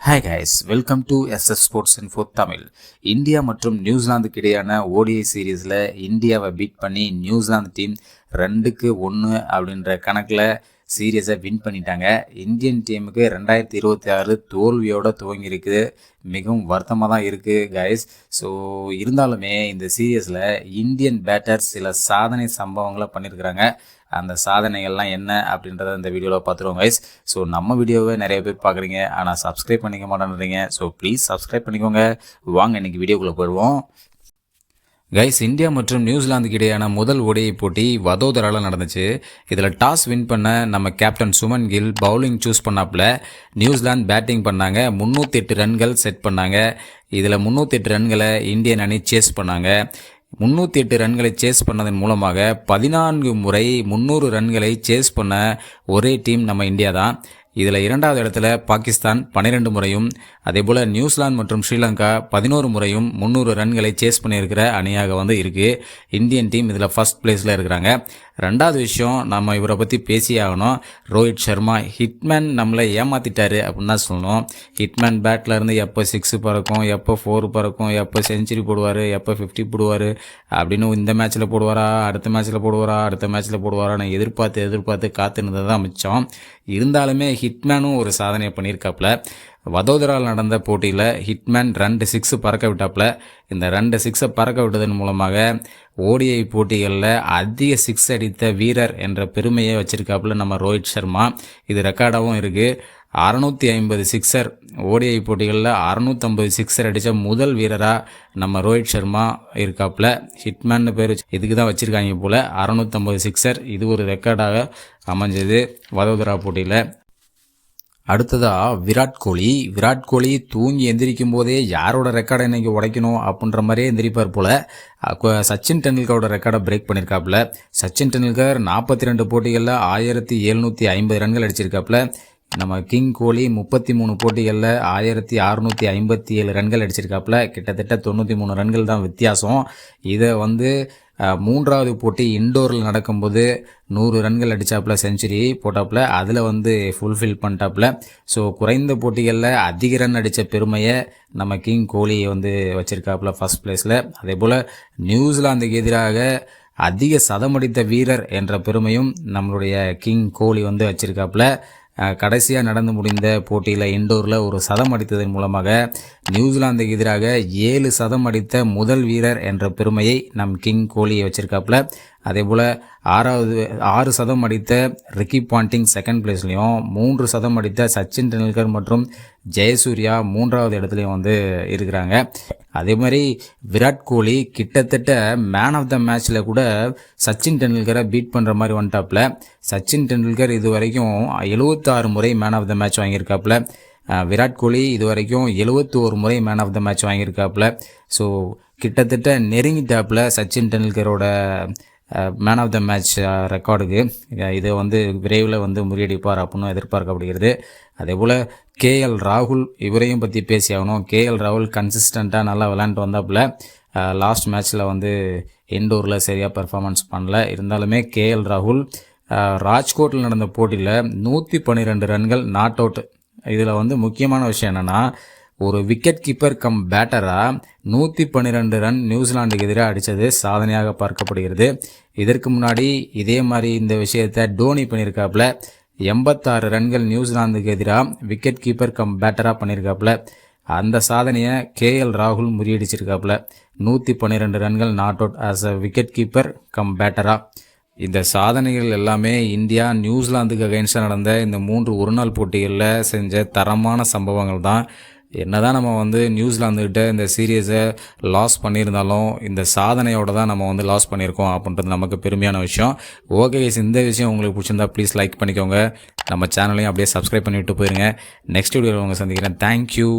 Hi guys, welcome to SS sports info Tamil. India மற்றும் நியூசிலாந்துக்கு இடையான ஓடிஐ சீரீஸில் இந்தியாவை பீட் பண்ணி நியூசிலாந்து டீம் 2-1 அப்படின்ற கணக்கில் சீரியஸை வின் பண்ணிட்டாங்க. இந்தியன் டீமுக்கு 2026 தோல்வியோடு துவங்கியிருக்குது. மிகவும் வருத்தமாக தான் இருக்குது கைஸ். ஸோ இருந்தாலுமே இந்த சீரியஸில் இந்தியன் பேட்டர்ஸ் சில சாதனை சம்பவங்களை பண்ணியிருக்கிறாங்க. அந்த சாதனைகள்லாம் என்ன அப்படின்றத இந்த வீடியோவில் பார்த்துருவோம் கைஸ். ஸோ நம்ம வீடியோவை நிறைய பேர் பார்க்குறீங்க, ஆனால் சப்ஸ்கிரைப் பண்ணிக்க மாட்டேன்றீங்க. ஸோ ப்ளீஸ் சப்ஸ்கிரைப் பண்ணிக்கோங்க. வாங்க இன்றைக்கி வீடியோக்குள்ளே போயிடுவோம் கைஸ். இந்தியா மற்றும் நியூசிலாந்துக்கு இடையான முதல் ஓடிஐ போட்டி வதோதராவில் நடந்துச்சு. இதில் டாஸ் வின் பண்ண நம்ம captain Suman Gill bowling choose பண்ணாப்புல நியூசிலாந்து பேட்டிங் பண்ணாங்க. 308 ரன்கள் செட் பண்ணாங்க. இதில் 308 ரன்களை இந்தியன் அணி சேஸ் பண்ணாங்க. 308 ரன்களை சேஸ் பண்ணதன் மூலமாக 14 முறை 300 ரன்களை சேஸ் பண்ண ஒரே டீம் நம்ம இந்தியா தான். இதில் இரண்டாவது இடத்துல பாகிஸ்தான் 12 முறையும், அதேபோல் நியூசிலாந்து மற்றும் ஸ்ரீலங்கா 11 முறையும் 300 ரன்களை சேஸ் பண்ணியிருக்கிற அணியாக இருக்குது. இந்தியன் டீம் இதில் ஃபர்ஸ்ட் பிளேஸில் இருக்கிறாங்க. ரெண்டாவது விஷயம், நம்ம இவரை பற்றி பேசியே ஆகணும். ரோஹித் சர்மா ஹிட்மேன் நம்மளை ஏமாற்றிட்டாரு அப்படின்னு தான் சொல்லணும். ஹிட்மேன் பேட்டில் இருந்து எப்போ 6 பறக்கும், எப்போ 4 பறக்கும், எப்போ செஞ்சுரி போடுவார், எப்போ 50 போடுவார் அப்படின்னு இந்த மேட்ச்சில் போடுவாரா, அடுத்த மேட்ச்சில் போடுவாரான்னு எதிர்பார்த்து காத்துனது தான் மிச்சம். இருந்தாலுமே ஹிட்மேனும் ஒரு சாதனையை பண்ணியிருக்காப்புல. வதோதராவில் நடந்த போட்டியில் ஹிட்மேன் 2 6 பறக்க விட்டாப்புல. இந்த 2 6 பறக்க விட்டதன் மூலமாக ஓடிஐ போட்டிகளில் அதிக 6 அடித்த வீரர் என்ற பெருமையை வச்சிருக்காப்புல நம்ம ரோஹித் சர்மா. இது ரெக்கார்டாகவும் இருக்குது. 650 சிக்ஸர் ஓடிஐ போட்டிகளில் 650 சிக்ஸர் அடித்த முதல் வீரராக நம்ம ரோஹித் சர்மா இருக்காப்புல. ஹிட்மேன் பேர் இதுக்கு தான் வச்சுருக்காங்க போல். 650 சிக்ஸர், இது ஒரு ரெக்கார்டாக அமைஞ்சது வதோதரா போட்டியில். அடுத்ததாக விராட் கோலி தூங்கி எந்திரிக்கும் போதே யாரோட ரெக்கார்டை இன்றைக்கி உடைக்கணும் அப்படின்ற மாதிரியே எந்திரிப்பார் போல். சச்சின் டெண்டுல்கரோட ரெக்கார்டை பிரேக் பண்ணியிருக்காப்புல. சச்சின் டெண்டுல்கர் 42 போட்டிகளில் 1750 ரன்கள் அடிச்சிருக்காப்புல. நம்ம கிங் கோலி 33 போட்டிகளில் 1657 ரன்கள் அடிச்சிருக்காப்புல. கிட்டத்தட்ட 93 ரன்கள் தான் வித்தியாசம். இதை மூன்றாவது போட்டி இண்டோரில் நடக்கும்போது 100 ரன்கள் அடித்தாப்புல, செஞ்சுரி போட்டாப்புல. அதில் ஃபுல்ஃபில் பண்ணிட்டாப்புல. ஸோ குறைந்த போட்டிகளில் அதிக ரன் அடித்த பெருமையை நம்ம கிங் கோலி வச்சுருக்காப்புல ஃபர்ஸ்ட் பிளேஸில். அதே போல் நியூசிலாந்துக்கு எதிராக அதிக சதமடித்த வீரர் என்ற பெருமையும் நம்மளுடைய கிங் கோலி வச்சுருக்காப்புல. கடைசியாக நடந்து முடிந்த போட்டியில் இண்டோரில் ஒரு சதம் அடித்ததன் மூலமாக நியூசிலாந்துக்கு எதிராக 7 சதம் அடித்த முதல் வீரர் என்ற பெருமையை நம் கிங் கோலியை வச்சிருக்காப்புல. அதே போல் 6 சதம் அடித்த ரிக்கி பாண்டிங் செகண்ட் பிளேஸ்லையும், 3 சதம் அடித்த சச்சின் டெண்டுல்கர் மற்றும் ஜெயசூர்யா 3வது இடத்துலையும் இருக்கிறாங்க. அதே மாதிரி விராட் கோலி கிட்டத்தட்ட மேன் ஆஃப் த மேட்ச்சில் கூட சச்சின் டெண்டுல்கரை பீட் பண்ணுற மாதிரி வந்துட்டாப்புல. சச்சின் டெண்டுல்கர் இது வரைக்கும் 76 முறை மேன் ஆஃப் த மேட்ச் வாங்கியிருக்காப்புல. விராட் கோலி இது வரைக்கும் 71 முறை மேன் ஆஃப் த மேட்ச் வாங்கியிருக்காப்புல. ஸோ கிட்டத்தட்ட நெருங்கிட்டாப்புல சச்சின் டெண்டுல்கரோட மேன் ஆஃப் த மேட்ச் ரெக்கார்டுக்கு. இதை விரைவில் முறியடிப்பார் அப்படின்னு எதிர்பார்க்கப்படுகிறது. அதே போல் கேஎல் ராகுல், இவரையும் பற்றி பேசி ஆகணும். கேஎல் ராகுல் கன்சிஸ்டண்ட்டாக நல்லா விளையாண்டு வந்தாப்புல. லாஸ்ட் மேட்ச்சில் இண்டோரில் சரியாக பெர்ஃபார்மன்ஸ் பண்ணல. இருந்தாலுமே கேஎல் ராகுல் ராஜ்கோட்டில் நடந்த போட்டியில் 112 ரன்கள் நாட் அவுட். இதில் முக்கியமான விஷயம் என்னென்னா, ஒரு விக்கெட் கீப்பர் கம் பேட்டராக 112 ரன் நியூசிலாந்துக்கு எதிராக அடித்தது சாதனையாக பார்க்கப்படுகிறது. இதற்கு முன்னாடி இதே மாதிரி இந்த விஷயத்தை டோனி பண்ணியிருக்காப்புல. 86 ரன்கள் நியூசிலாந்துக்கு எதிராக விக்கெட் கீப்பர் கம் பேட்டராக பண்ணியிருக்காப்புல. அந்த சாதனையை கேஎல் ராகுல் முறியடிச்சிருக்காப்புல. 112 ரன்கள் not out as a wicket keeper cum பேட்டராக. இந்த சாதனைகள் எல்லாமே இந்தியா நியூசிலாந்துக்கு அகைன்ஸ்டாக நடந்த இந்த 3 ஒருநாள் போட்டிகளில் செஞ்ச தரமான சம்பவங்கள் தான். என்னதான் நம்ம நியூசிலாந்துக்கிட்ட இந்த சீரீஸை லாஸ் பண்ணியிருந்தாலும் இந்த சாதனையோடு தான் நம்ம லாஸ் பண்ணியிருக்கோம் அப்படின்றது நமக்கு பெருமையான விஷயம். ஓகே, இந்த விஷயம் உங்களுக்கு பிடிச்சிருந்தா ப்ளீஸ் லைக் பண்ணிக்கோங்க. நம்ம சேனலையும் அப்படியே சப்ஸ்கிரைப் பண்ணிவிட்டு போயிருங்க. நெக்ஸ்ட் வீடியோவில் சந்திக்கிறேன். தேங்க்யூ.